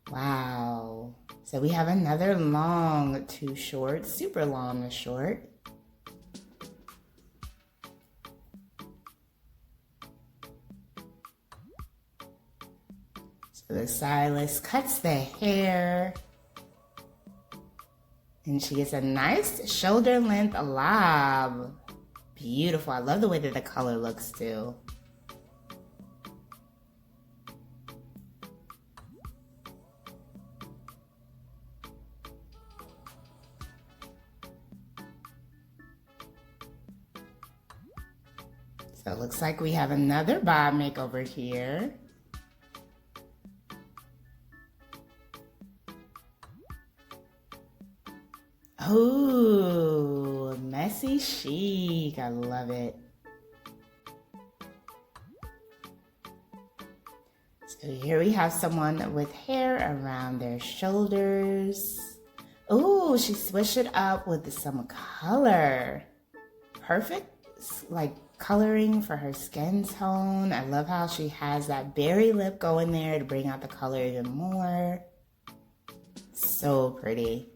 Wow. So we have another long to short, super long to short. So the stylist cuts the hair and she gets a nice shoulder length lob. Beautiful. I love the way that the color looks too. So it looks like we have another bob makeover here. Ooh, messy chic. I love it. So here we have someone with hair around their shoulders. Ooh, she switched it up with some color. Perfect, like coloring for her skin tone. I love how she has that berry lip going there to bring out the color even more. So pretty.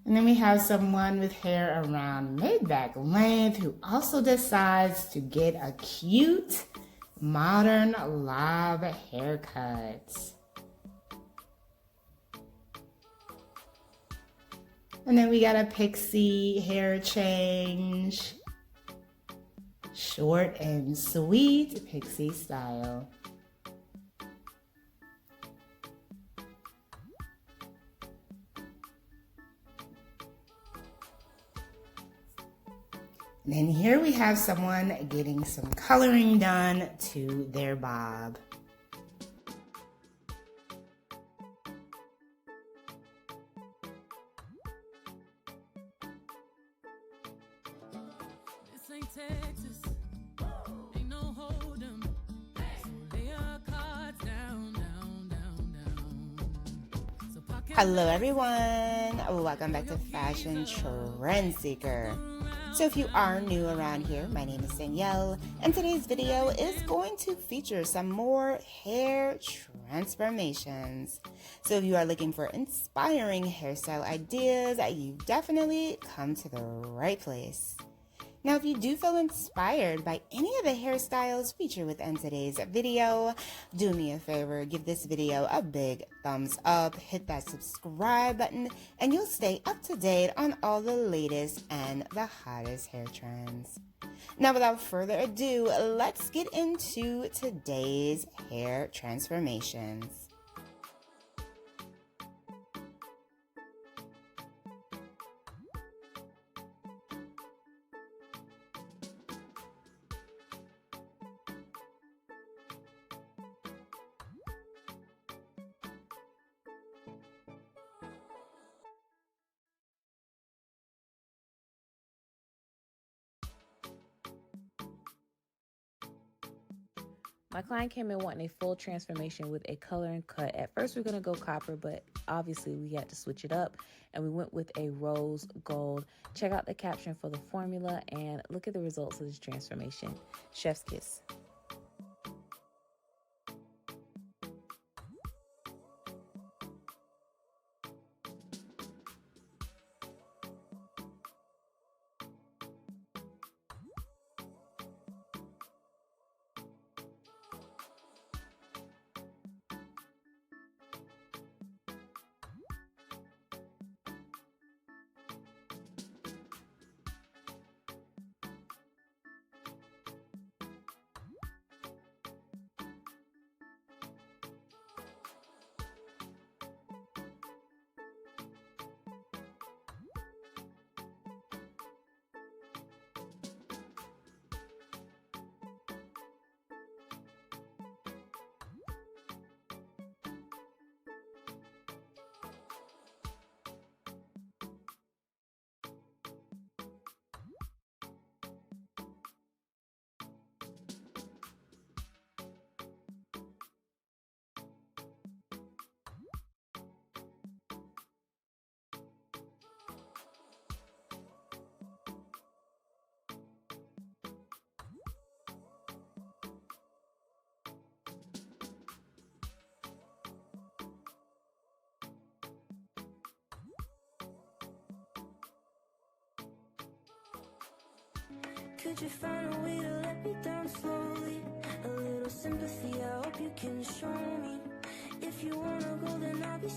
And then we have someone with hair around mid-back length who also decides to get a cute modern lob haircut. And then we got a pixie hair change. Short and sweet pixie style. And then here we have someone getting some coloring done to their bob. This ain't Texas, ain't no hold 'em. So lay your cards down, down, down, down. So pocket Hello everyone, welcome back to Fashion Trend Seeker. So if you are new around here, my name is Danielle, and today's video is going to feature some more hair transformations. So if you are looking for inspiring hairstyle ideas, you've definitely come to the right place. Now, if you do feel inspired by any of the hairstyles featured within today's video, do me a favor, give this video a big thumbs up, hit that subscribe button, and you'll stay up to date on all the latest and the hottest hair trends. Now, without further ado, let's get into today's hair transformations. My client came in wanting a full transformation with a color and cut. At first, we are going to go copper, but obviously we had to switch it up, and we went with a rose gold. Check out the caption for the formula and look at the results of this transformation. Chef's kiss. Could you find a way to let me down slowly? A little sympathy, I hope you can show me. If you wanna go, then I'll be